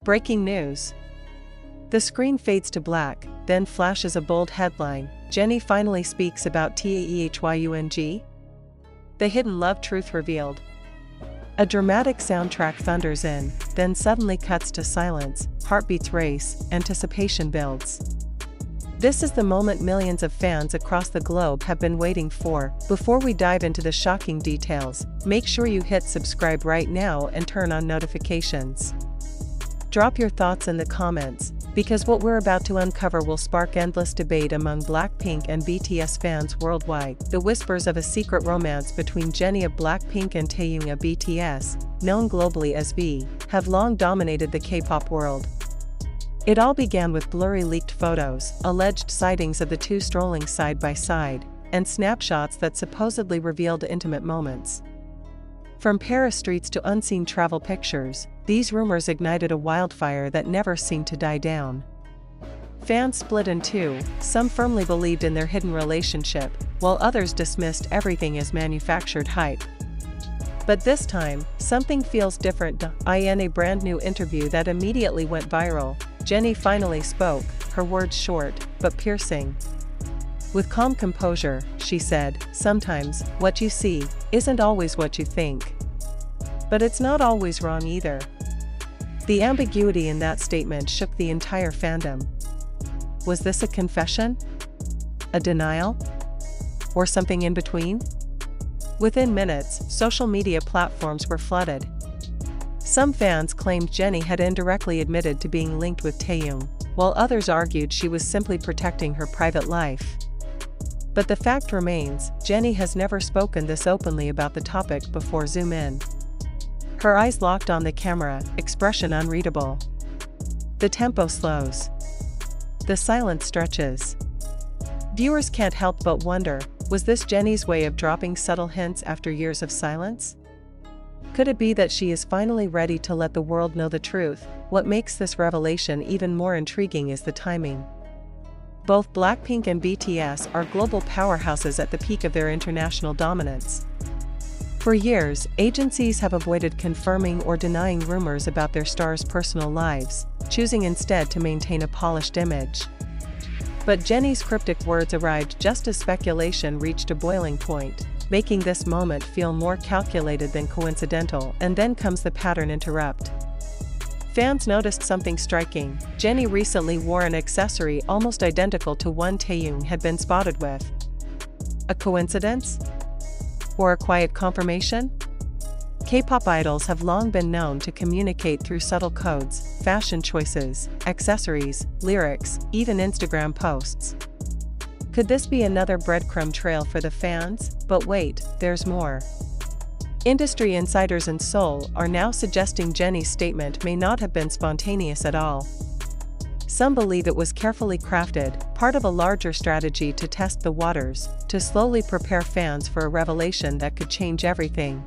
Breaking news. The screen fades to black, then flashes a bold headline: Jennie finally speaks about Taehyung. The hidden love truth revealed. A dramatic soundtrack thunders in, then suddenly cuts to silence, heartbeats race, anticipation builds. This is the moment millions of fans across the globe have been waiting for. Before we dive into the shocking details, make sure you hit subscribe right now and turn on notifications. Drop your thoughts in the comments, because what we're about to uncover will spark endless debate among BLACKPINK and BTS fans worldwide. The whispers of a secret romance between Jennie of BLACKPINK and Taehyung of BTS, known globally as V, have long dominated the K-pop world. It all began with blurry leaked photos, alleged sightings of the two strolling side by side, and snapshots that supposedly revealed intimate moments. From Paris streets to unseen travel pictures, these rumors ignited a wildfire that never seemed to die down. Fans split in two, some firmly believed in their hidden relationship, while others dismissed everything as manufactured hype. But this time, something feels different. In a brand new interview that immediately went viral, Jennie finally spoke, her words short, but piercing. With calm composure, she said, "Sometimes, what you see, isn't always what you think. But it's not always wrong either." The ambiguity in that statement shook the entire fandom. Was this a confession? A denial? Or something in between? Within minutes, social media platforms were flooded. Some fans claimed Jennie had indirectly admitted to being linked with Taehyung, while others argued she was simply protecting her private life. But the fact remains, Jennie has never spoken this openly about the topic before. Zoom in. Her eyes locked on the camera, expression unreadable. The tempo slows. The silence stretches. Viewers can't help but wonder, was this Jennie's way of dropping subtle hints after years of silence? Could it be that she is finally ready to let the world know the truth? What makes this revelation even more intriguing is the timing. Both BLACKPINK and BTS are global powerhouses at the peak of their international dominance. For years, agencies have avoided confirming or denying rumors about their stars' personal lives, choosing instead to maintain a polished image. But Jennie's cryptic words arrived just as speculation reached a boiling point, making this moment feel more calculated than coincidental. And then comes the pattern interrupt. Fans noticed something striking. Jennie recently wore an accessory almost identical to one Taehyung had been spotted with. A coincidence? Or a quiet confirmation? K-pop idols have long been known to communicate through subtle codes, fashion choices, accessories, lyrics, even Instagram posts. Could this be another breadcrumb trail for the fans? But wait, there's more. Industry insiders in Seoul are now suggesting Jennie's statement may not have been spontaneous at all. Some believe it was carefully crafted, part of a larger strategy to test the waters, to slowly prepare fans for a revelation that could change everything.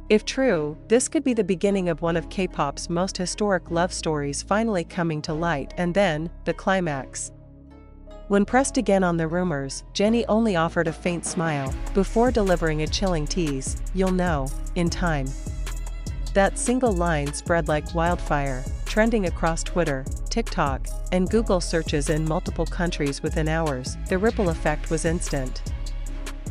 If true, this could be the beginning of one of K-pop's most historic love stories finally coming to light. And then, the climax. When pressed again on the rumors, Jennie only offered a faint smile, before delivering a chilling tease: "You'll know, in time." That single line spread like wildfire, trending across Twitter, TikTok, and Google searches in multiple countries within hours. The ripple effect was instant.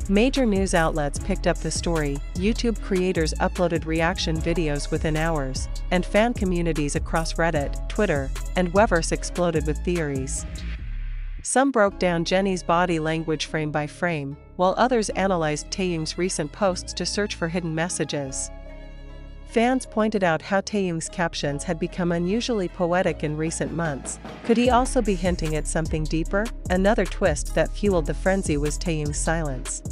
Major news outlets picked up the story, YouTube creators uploaded reaction videos within hours, and fan communities across Reddit, Twitter, and Weverse exploded with theories. Some broke down Jennie's body language frame by frame, while others analyzed Taehyung's recent posts to search for hidden messages. Fans pointed out how Taehyung's captions had become unusually poetic in recent months. Could he also be hinting at something deeper? Another twist that fueled the frenzy was Taehyung's silence.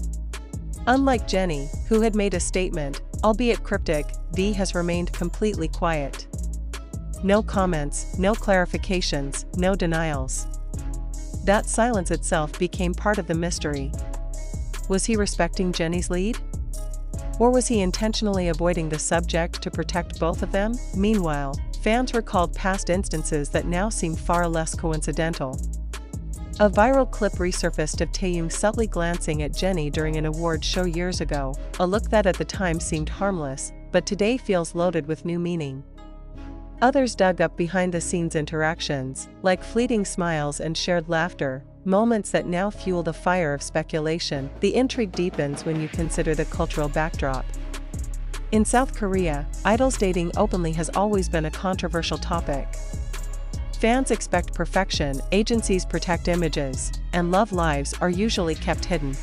Unlike Jennie, who had made a statement, albeit cryptic, V has remained completely quiet. No comments, no clarifications, no denials. That silence itself became part of the mystery. Was he respecting Jennie's lead? Or was he intentionally avoiding the subject to protect both of them? Meanwhile, fans recalled past instances that now seem far less coincidental. A viral clip resurfaced of Taehyung subtly glancing at Jennie during an award show years ago, a look that at the time seemed harmless, but today feels loaded with new meaning. Others dug up behind-the-scenes interactions, like fleeting smiles and shared laughter, moments that now fuel the fire of speculation. The intrigue deepens when you consider the cultural backdrop. In South Korea, idols dating openly has always been a controversial topic. Fans expect perfection, agencies protect images, and love lives are usually kept hidden.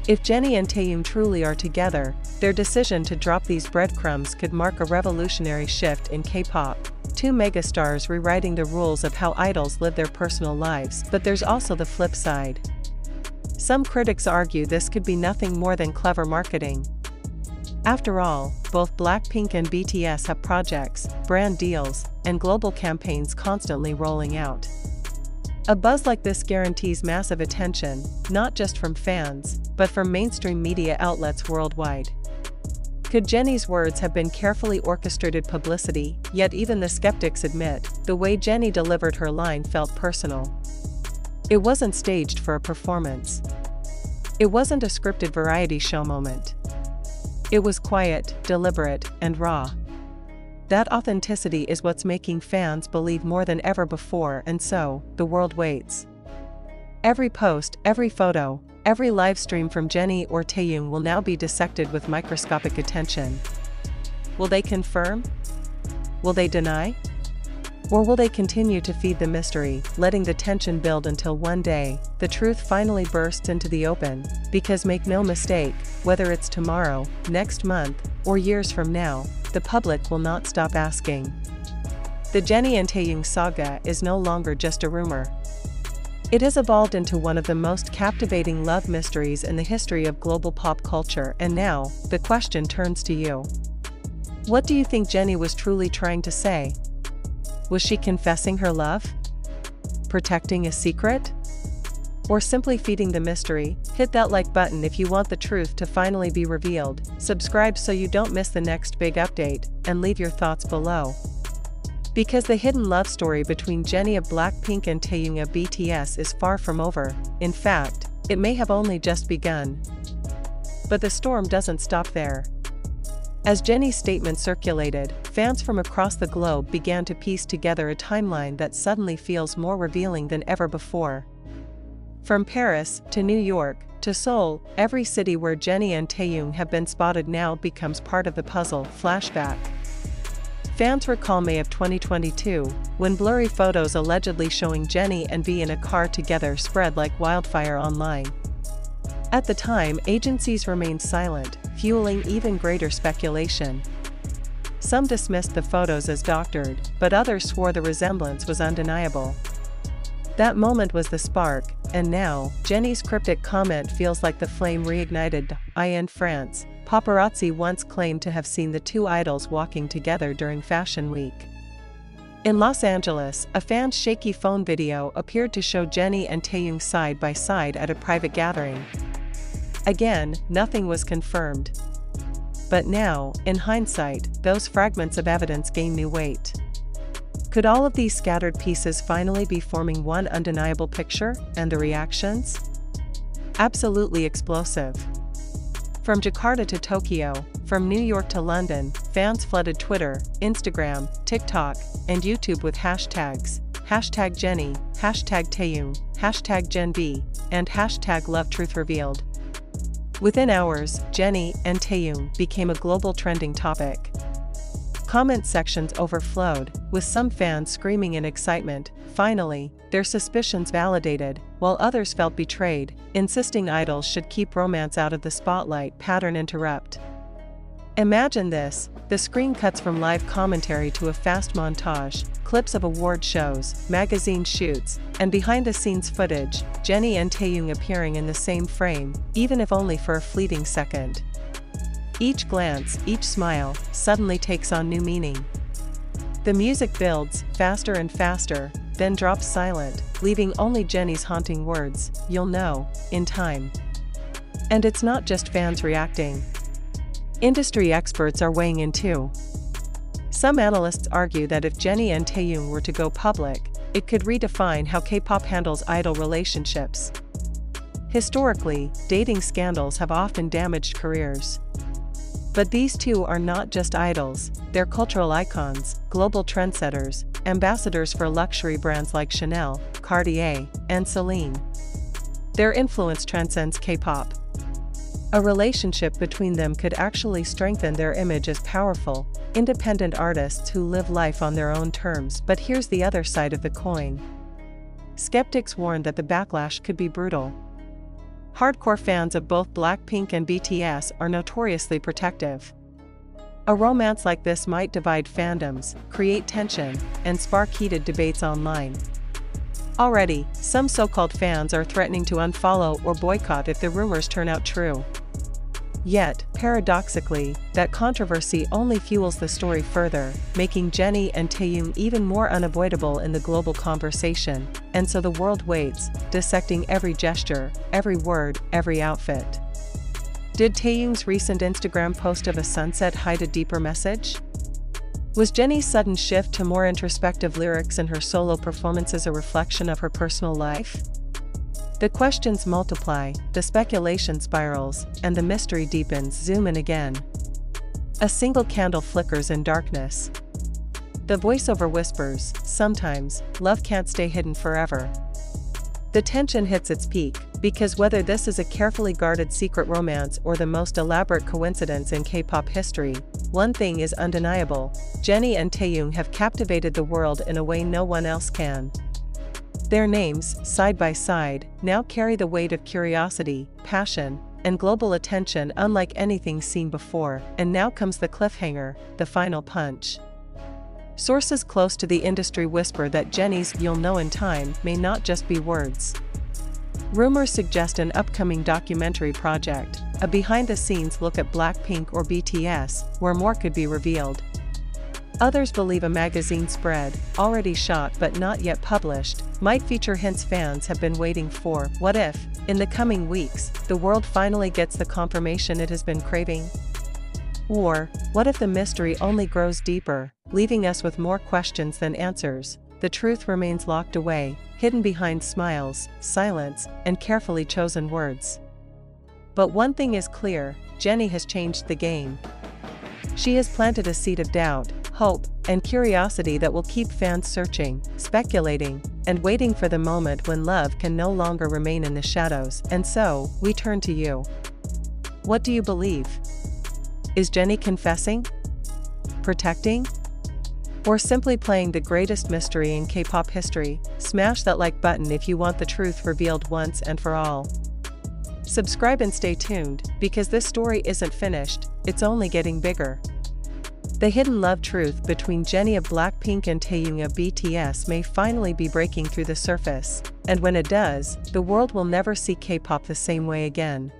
If Jennie and Taehyung truly are together, their decision to drop these breadcrumbs could mark a revolutionary shift in K-pop. Two megastars rewriting the rules of how idols live their personal lives. But there's also the flip side. Some critics argue this could be nothing more than clever marketing. After all, both BLACKPINK and BTS have projects, brand deals, and global campaigns constantly rolling out. A buzz like this guarantees massive attention, not just from fans, but from mainstream media outlets worldwide. Could Jennie's words have been carefully orchestrated publicity? Yet even the skeptics admit, the way Jennie delivered her line felt personal. It wasn't staged for a performance. It wasn't a scripted variety show moment. It was quiet, deliberate, and raw. That authenticity is what's making fans believe more than ever before, and so, the world waits. Every post, every photo, every live stream from Jennie or Taehyung will now be dissected with microscopic attention. Will they confirm? Will they deny? Or will they continue to feed the mystery, letting the tension build until one day, the truth finally bursts into the open? Because make no mistake, whether it's tomorrow, next month, or years from now, the public will not stop asking. The Jennie and Taehyung saga is no longer just a rumor. It has evolved into one of the most captivating love mysteries in the history of global pop culture, and now, the question turns to you. What do you think Jennie was truly trying to say? Was she confessing her love? Protecting a secret? Or simply feeding the mystery? Hit that like button if you want the truth to finally be revealed, subscribe so you don't miss the next big update, and leave your thoughts below. Because the hidden love story between Jennie of BLACKPINK and Taehyung of BTS is far from over. In fact, it may have only just begun. But the storm doesn't stop there. As Jennie's statement circulated, fans from across the globe began to piece together a timeline that suddenly feels more revealing than ever before. From Paris, to New York, to Seoul, every city where Jennie and Taehyung have been spotted now becomes part of the puzzle. Flashback. Fans recall May of 2022, when blurry photos allegedly showing Jennie and V in a car together spread like wildfire online. At the time, agencies remained silent, fueling even greater speculation. Some dismissed the photos as doctored, but others swore the resemblance was undeniable. That moment was the spark, and now, Jennie's cryptic comment feels like the flame reignited. In France, paparazzi once claimed to have seen the two idols walking together during Fashion Week. In Los Angeles, a fan's shaky phone video appeared to show Jennie and Taehyung side by side at a private gathering. Again, nothing was confirmed. But now, in hindsight, those fragments of evidence gain new weight. Could all of these scattered pieces finally be forming one undeniable picture, and the reactions? Absolutely explosive. From Jakarta to Tokyo, from New York to London, fans flooded Twitter, Instagram, TikTok, and YouTube with hashtags, #Jennie, #Taehyung, #JenV, and #LoveTruthRevealed. Within hours, Jennie and Taehyung became a global trending topic. Comment sections overflowed, with some fans screaming in excitement, finally, their suspicions validated, while others felt betrayed, insisting idols should keep romance out of the spotlight. Pattern interrupt. Imagine this, the screen cuts from live commentary to a fast montage, clips of award shows, magazine shoots, and behind-the-scenes footage, Jennie and Taehyung appearing in the same frame, even if only for a fleeting second. Each glance, each smile, suddenly takes on new meaning. The music builds, faster and faster, then drops silent, leaving only Jennie's haunting words, "You'll know, in time." And it's not just fans reacting. Industry experts are weighing in too. Some analysts argue that if Jennie and Taehyung were to go public, it could redefine how K-pop handles idol But these two are not just idols, they're cultural icons, global trendsetters, ambassadors for luxury brands like Chanel, Cartier, and Celine. Their influence transcends K-pop. A relationship between them could actually strengthen their image as powerful, independent artists who live life on their own terms. But here's the other side of the coin. Skeptics warn that the backlash could be brutal. Hardcore fans of both BLACKPINK and BTS are notoriously protective. A romance like this might divide fandoms, create tension, and spark heated debates online. Already, some so-called fans are threatening to unfollow or boycott if the rumors turn out true. Yet, paradoxically, that controversy only fuels the story further, making Jennie and Taehyung even more unavoidable in the global conversation, and so the world waits, dissecting every gesture, every word, every outfit. Did Taehyung's recent Instagram post of a sunset hide a deeper message? Was Jennie's sudden shift to more introspective lyrics in her solo performances a reflection of her personal life? The questions multiply, the speculation spirals, and the mystery deepens. Zoom in again. A single candle flickers in darkness. The voiceover whispers, "Sometimes, love can't stay hidden forever." The tension hits its peak, because whether this is a carefully guarded secret romance or the most elaborate coincidence in K-pop history, one thing is undeniable: Jennie and Taehyung have captivated the world in a way no one else can. Their names, side by side, now carry the weight of curiosity, passion, and global attention unlike anything seen before. And now comes the cliffhanger, the final punch. Sources close to the industry whisper that Jennie's "You'll Know in Time" may not just be words. Rumors suggest an upcoming documentary project, a behind-the-scenes look at BLACKPINK or BTS, where more could be revealed. Others believe a magazine spread, already shot but not yet published, might feature hints fans have been waiting for. What if, in the coming weeks, the world finally gets the confirmation it has been craving? Or, what if the mystery only grows deeper, leaving us with more questions than answers? The truth remains locked away, hidden behind smiles, silence, and carefully chosen words. But one thing is clear: Jennie has changed the game. She has planted a seed of doubt, hope, and curiosity that will keep fans searching, speculating, and waiting for the moment when love can no longer remain in the shadows. And so, we turn to you. What do you believe? Is Jennie confessing? Protecting? Or simply playing the greatest mystery in K-pop history? Smash that like button if you want the truth revealed once and for all. Subscribe and stay tuned, because this story isn't finished, it's only getting bigger. The hidden love truth between Jennie of BLACKPINK and Taehyung of BTS may finally be breaking through the surface, and when it does, the world will never see K-pop the same way again.